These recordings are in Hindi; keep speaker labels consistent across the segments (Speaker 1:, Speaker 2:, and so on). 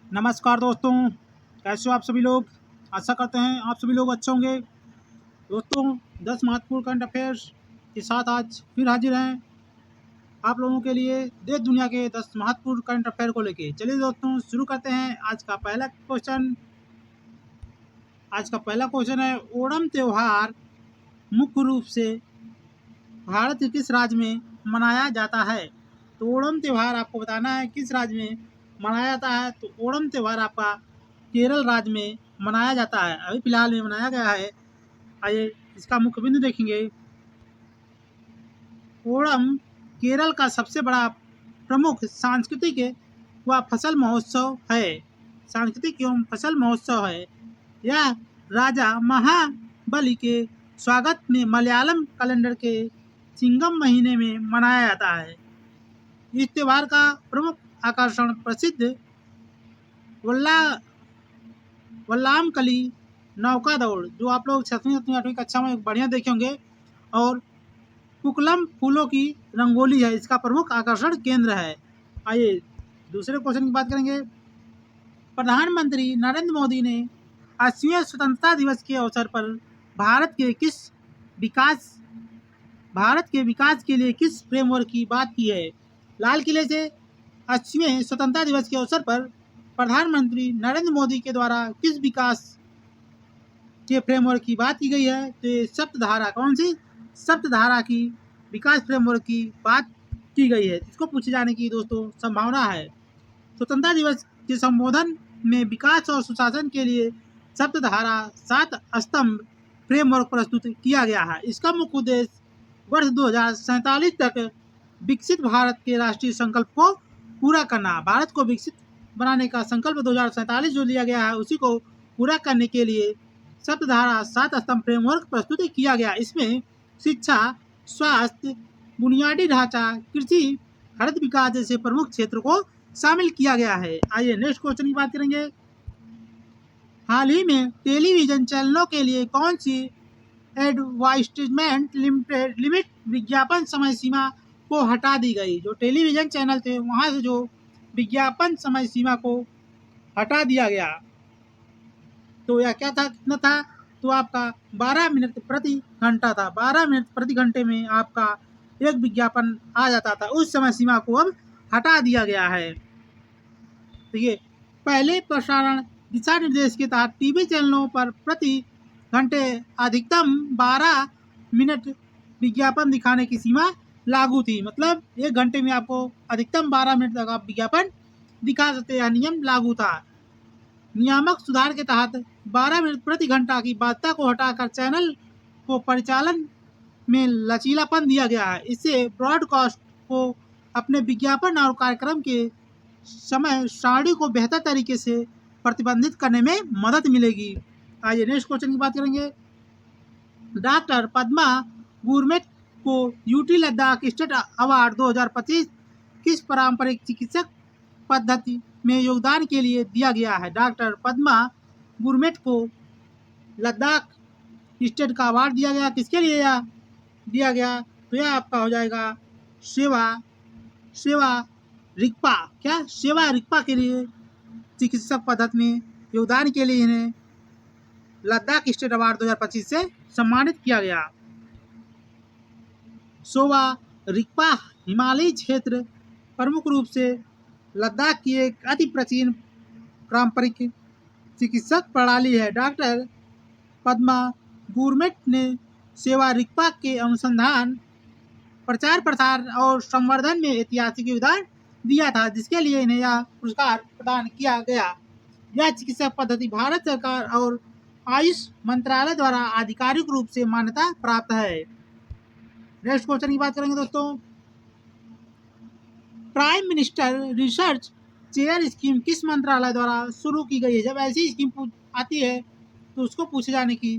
Speaker 1: नमस्कार दोस्तों, कैसे हो आप सभी लोग। आशा करते हैं आप सभी लोग अच्छे होंगे। दोस्तों, 10 महत्वपूर्ण करंट अफेयर्स के साथ आज फिर हाजिर हैं आप लोगों के लिए देश दुनिया के 10 महत्वपूर्ण करंट अफेयर को लेके। चलिए दोस्तों, शुरू करते हैं। आज का पहला क्वेश्चन है, ओणम त्योहार मुख्य रूप से भारत के किस राज्य में मनाया जाता है। तो ओणम त्योहार आपको बताना है किस राज्य में मनाया जाता है। तो ओणम त्योहार आपका केरल राज्य में मनाया जाता है, अभी फिलहाल में मनाया गया है। आइए इसका मुख्य बिंदु देखेंगे। ओणम केरल का सबसे बड़ा प्रमुख सांस्कृतिक व फसल महोत्सव है। सांस्कृतिक एवं फसल महोत्सव है। यह राजा महाबली के स्वागत में मलयालम कैलेंडर के चिंगम महीने में मनाया जाता है। इस त्योहार का प्रमुख आकर्षण प्रसिद्ध वल्ला वल्लामकली नौका दौड़, जो आप लोग 6वीं 8वीं कक्षा में बढ़िया देखे होंगे, और पुकलम फूलों की रंगोली है, इसका प्रमुख आकर्षण केंद्र है। आइए दूसरे क्वेश्चन की बात करेंगे। प्रधानमंत्री नरेंद्र मोदी ने 80वें स्वतंत्रता दिवस के अवसर पर भारत के विकास के लिए किस फ्रेमवर्क की बात की है। लाल किले से 80वें स्वतंत्रता दिवस के अवसर पर प्रधानमंत्री नरेंद्र मोदी के द्वारा किस विकास के फ्रेमवर्क की बात की गई है। तो ये सप्तधारा, कौन सी सप्तधारा की विकास फ्रेमवर्क की बात की गई है, इसको पूछे जाने की दोस्तों संभावना है। स्वतंत्रता दिवस के संबोधन में विकास और सुशासन के लिए सप्तधारा 7 स्तंभ फ्रेमवर्क प्रस्तुत किया गया है। इसका मुख्य उद्देश्य वर्ष 2047 तक विकसित भारत के राष्ट्रीय संकल्प को पूरा करना। भारत को विकसित बनाने का संकल्प 2047 जो लिया गया है, उसी को पूरा करने के लिए सप्तधारा 7 स्तंभ फ्रेमवर्क प्रस्तुत किया गया। इसमें शिक्षा, स्वास्थ्य, बुनियादी ढांचा, कृषि, हरित विकास जैसे प्रमुख क्षेत्र को शामिल किया गया है। आइए नेक्स्ट क्वेश्चन की बात करेंगे। हाल ही में टेलीविजन चैनलों के लिए कौन सी एडवर्टाइजमेंट लिमिट विज्ञापन समय सीमा को हटा दी गई। जो टेलीविजन चैनल थे वहां से जो विज्ञापन समय सीमा को हटा दिया गया। तो यह क्या था, कितना था, तो आपका 12 मिनट प्रति घंटा था। 12 मिनट प्रति घंटे में आपका एक विज्ञापन आ जाता था। उस समय सीमा को अब हटा दिया गया है। तो ये पहले प्रसारण दिशा निर्देश के तहत टीवी चैनलों पर प्रति घंटे अधिकतम 12 मिनट विज्ञापन दिखाने की सीमा लागू थी। मतलब एक घंटे में आपको अधिकतम 12 मिनट तक आप विज्ञापन दिखा सकते, यह नियम लागू था। नियामक सुधार के तहत 12 मिनट प्रति घंटा की बाध्यता को हटाकर चैनल को परिचालन में लचीलापन दिया गया है। इससे ब्रॉडकास्ट को अपने विज्ञापन और कार्यक्रम के समय सारणी को बेहतर तरीके से प्रतिबंधित करने में मदद मिलेगी। आइए नेक्स्ट क्वेश्चन की बात करेंगे। डॉक्टर पद्मा गुरमेट को यूटी लद्दाख स्टेट अवार्ड 2025 किस पारंपरिक चिकित्सक पद्धति में योगदान के लिए दिया गया है। डॉक्टर पद्मा गुरमेट को लद्दाख स्टेट का अवार्ड दिया गया, किसके लिए यह दिया गया, तो यह आपका हो जाएगा सेवा रिक्पा के लिए चिकित्सक पद्धति में योगदान के लिए इन्हें लद्दाख स्टेट अवार्ड 2025 से सम्मानित किया गया। सोवा रिक्पा हिमालयी क्षेत्र प्रमुख रूप से लद्दाख की एक अति प्राचीन पारंपरिक चिकित्सक प्रणाली है। डॉक्टर पद्मा गुरमेट ने सेवा रिक्पा के अनुसंधान, प्रचार प्रसार और संवर्धन में ऐतिहासिक योगदान दिया था, जिसके लिए इन्हें यह पुरस्कार प्रदान किया गया। यह चिकित्सा पद्धति भारत सरकार और आयुष मंत्रालय द्वारा आधिकारिक रूप से मान्यता प्राप्त है। नेक्स्ट क्वेश्चन की बात करेंगे दोस्तों। Prime minister research chair scheme किस मंत्रालय द्वारा शुरू की गई है। जब ऐसी स्कीम आती है तो उसको पूछे जाने की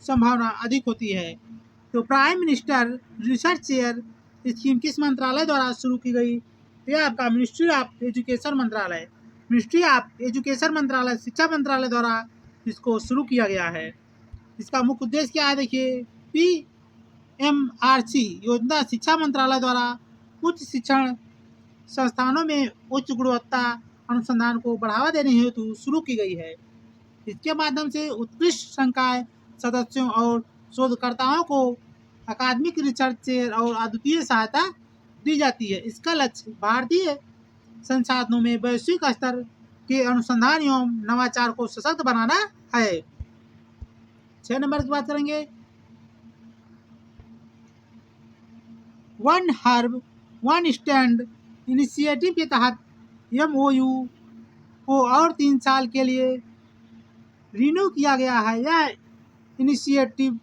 Speaker 1: संभावना अधिक होती है। तो prime minister research chair scheme किस मंत्रालय द्वारा शुरू की गई, तो यह आपका मिनिस्ट्री ऑफ एजुकेशन मंत्रालय शिक्षा मंत्रालय द्वारा इसको शुरू किया गया है। इसका मुख्य उद्देश्य क्या है, देखिए, PMRC योजना शिक्षा मंत्रालय द्वारा उच्च शिक्षण संस्थानों में उच्च गुणवत्ता अनुसंधान को बढ़ावा देने हेतु शुरू की गई है। इसके माध्यम से उत्कृष्ट संकाय सदस्यों और शोधकर्ताओं को अकादमिक रिसर्च चेयर और अद्वितीय सहायता दी जाती है। इसका लक्ष्य भारतीय संसाधनों में वैश्विक स्तर के अनुसंधान एवं नवाचार को सशक्त बनाना है। 6 नंबर की बात करेंगे। One herb one stand initiative के तहत MOU को और 3 साल के लिए रिन्यू किया गया है। यह इनिशिएटिव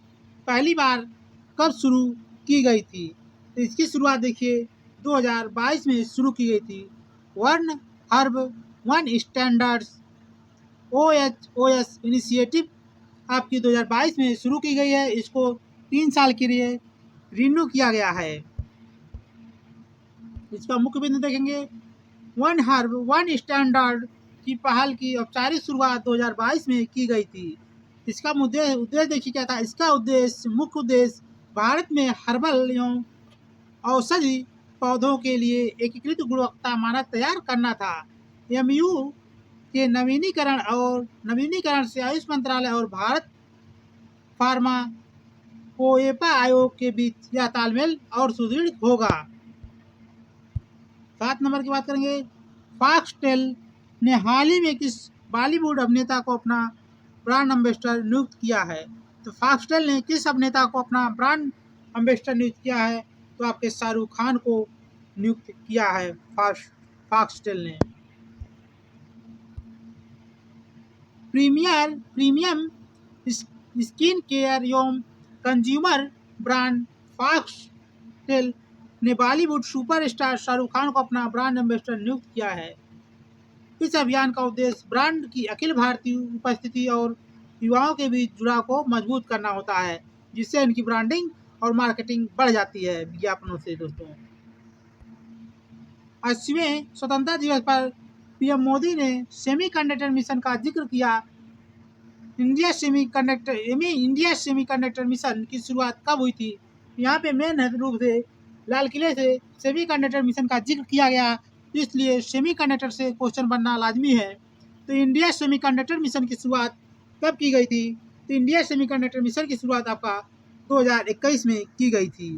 Speaker 1: पहली बार कब शुरू की गई थी? तो इसकी शुरुआत देखिए 2022 में शुरू की गई थी। One herb one standards OHOS initiative आपकी 2022 में शुरू की गई है। इसको 3 साल के लिए रिन्यू किया गया है। इसका मुख्य बिंदु देखेंगे। वन हर्ब वन स्टैंडर्ड की पहल की औपचारिक शुरुआत 2022 में की गई थी। इसका उद्देश्य देखिए क्या था। इसका मुख्य उद्देश्य भारत में हर्बल एवं औषधि पौधों के लिए एकीकृत गुणवत्ता मानक तैयार करना था। MOU के नवीनीकरण से आयुष मंत्रालय और भारत फार्मा कोएपा आयोग के बीच यह तालमेल और सुदृढ़ होगा। 7 नंबर की बात करेंगे। फॉक्सटेल ने हाल ही में किस बॉलीवुड अभिनेता को अपना ब्रांड एम्बेसडर नियुक्त किया है? तो फॉक्सटेल ने किस अभिनेता को अपना ब्रांड एम्बेसडर नियुक्त किया है? तो आपके शाहरुख खान को नियुक्त किया है फॉक्सटेल ने। प्रीमियम स्किन केयर एवं कंज्यूमर ब्रांड फॉक्सटेल ने बॉलीवुड सुपरस्टार शाहरुख खान को अपना ब्रांड एम्बेसडर नियुक्त किया है। इस अभियान का उद्देश्य ब्रांड की अखिल भारतीय उपस्थिति और युवाओं के बीच जुड़ाव को मजबूत करना होता है, जिससे इनकी ब्रांडिंग और मार्केटिंग बढ़ जाती है विज्ञापनों से। दोस्तों 80वें स्वतंत्रता दिवस पर PM मोदी ने सेमीकंडक्टर मिशन का जिक्र किया। इंडिया सेमीकंडक्टर मिशन की शुरुआत कब हुई थी? यहाँ पे मेन रूप से लाल किले से सेमीकंडक्टर मिशन का जिक्र किया गया, इसलिए सेमीकंडक्टर से क्वेश्चन बनना लाजमी है। तो इंडिया सेमीकंडक्टर मिशन की शुरुआत कब की गई थी? तो इंडिया सेमीकंडक्टर मिशन की शुरुआत आपका 2021 में की गई थी।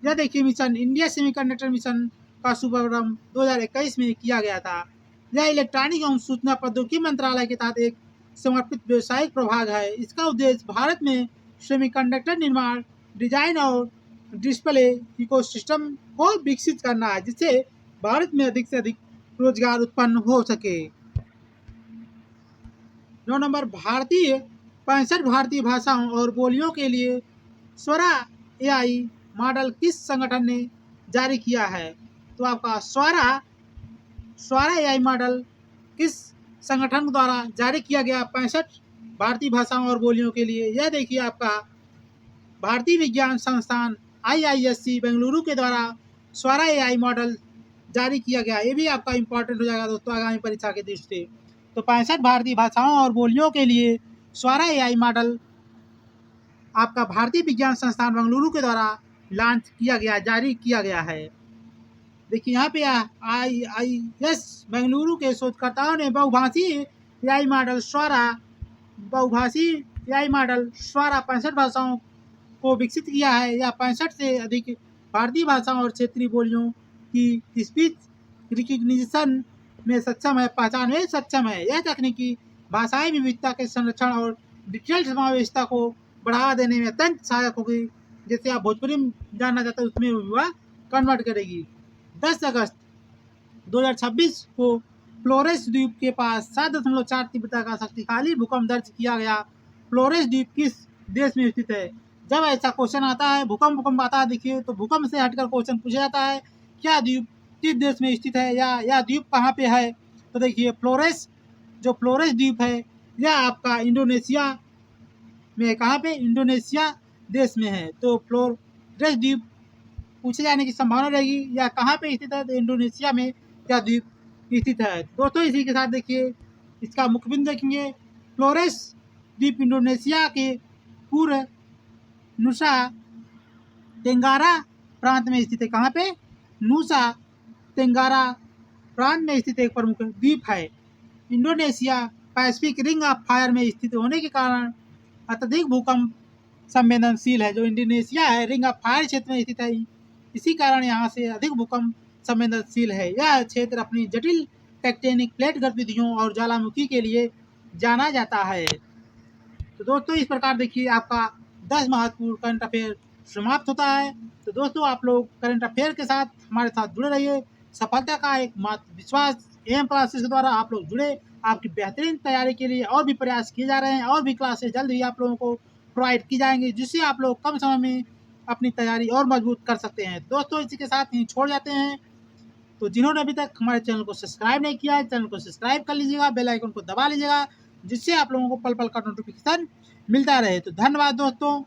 Speaker 1: यह देखिए मिशन इंडिया सेमीकंडक्टर मिशन का शुभारंभ 2021 में किया गया था। यह इलेक्ट्रॉनिक एवं सूचना प्रौद्योगिकी मंत्रालय के तहत एक समर्पित व्यावसायिक प्रभाग है। इसका उद्देश्य भारत में सेमीकंडक्टर निर्माण, डिजाइन और डिस्प्ले इकोसिस्टम को विकसित करना है, जिससे भारत में अधिक से अधिक रोजगार उत्पन्न हो सके। 9 नंबर 65 भारतीय भाषाओं और बोलियों के लिए स्वरा AI मॉडल किस संगठन ने जारी किया है? तो आपका स्वरा AI मॉडल किस संगठन द्वारा जारी किया गया 65 भारतीय भाषाओं और बोलियों के लिए? यह देखिए आपका भारतीय विज्ञान संस्थान IISc बेंगलुरु के द्वारा स्वरा AI मॉडल जारी किया गया। ये भी आपका इम्पोर्टेंट हो जाएगा दोस्तों आगामी परीक्षा के दृष्टि से। तो 65 भारतीय भाषाओं और बोलियों के लिए स्वरा AI मॉडल आपका भारतीय विज्ञान संस्थान बेंगलुरु के द्वारा लॉन्च किया गया, जारी किया गया है। देखिए यहाँ पे IIS बेंगलुरु के शोधकर्ताओं ने बहुभाषी AI मॉडल स्वरा 65 भाषाओं को विकसित किया है। यह 65 से अधिक भारतीय भाषाओं और क्षेत्रीय बोलियों की स्पीच रिकग्निशन में पहचान में सक्षम है। यह तकनीकी भाषाई विविधता के संरक्षण और डिजिटल समावेशिता को बढ़ावा देने में अत्यंत सहायक होगी। जैसे आप भोजपुरी में जानना चाहते हैं उसमें वह कन्वर्ट करेगी। 10 अगस्त 2026 को फ्लोरेस द्वीप के पास 7.4 तीव्रता का शक्तिशाली भूकंप दर्ज किया गया। फ्लोरेस द्वीप किस देश में स्थित है? जब ऐसा क्वेश्चन आता है, भूकंप आता है, देखिए तो भूकंप से हटकर क्वेश्चन पूछा जाता है क्या द्वीप किस देश में स्थित है या द्वीप कहाँ पे है? तो देखिए फ्लोरेस द्वीप है यह आपका इंडोनेशिया में, कहाँ पे? इंडोनेशिया देश में है। तो फ्लोरेस द्वीप पूछे जाने की संभावना रहेगी या कहाँ पे स्थित है? तो इंडोनेशिया में क्या द्वीप स्थित है। दोस्तों इसी के साथ देखिए इसका मुख्य बिंदु देखेंगे। फ्लोरेस द्वीप इंडोनेशिया के पूर्व नुसा तेंगारा प्रांत में स्थित है। कहाँ पे? नुसा तेंगारा प्रांत में स्थित एक प्रमुख द्वीप है। Indonesia Pacific ring of fire में स्थित होने के कारण अत्यधिक भूकंप संवेदनशील है। जो इंडोनेशिया है रिंग ऑफ फायर क्षेत्र में स्थित है, इसी कारण यहाँ से अधिक भूकंप संवेदनशील है। यह क्षेत्र अपनी जटिल टेक्टोनिक प्लेट गतिविधियों और ज्वालामुखी के लिए जाना जाता है। तो दोस्तों इस प्रकार देखिए आपका 10 महत्वपूर्ण करंट अफेयर समाप्त होता है। तो दोस्तों आप लोग करंट अफेयर के साथ हमारे साथ जुड़े रहिए। सफलता का एक मात्र विश्वास एम क्लासेस के द्वारा आप लोग जुड़े। आपकी बेहतरीन तैयारी के लिए और भी प्रयास किए जा रहे हैं और भी क्लासेस जल्द ही आप लोगों को प्रोवाइड की जाएंगी, जिससे आप लोग कम समय में अपनी तैयारी और मजबूत कर सकते हैं। दोस्तों इसी के साथ ही छोड़ जाते हैं। तो जिन्होंने अभी तक हमारे चैनल को सब्सक्राइब नहीं किया है, चैनल को सब्सक्राइब कर लीजिएगा, बेल आइकन को दबा लीजिएगा, जिससे आप लोगों को पल पल का नोटिफिकेशन मिलता रहे। तो धन्यवाद दोस्तों।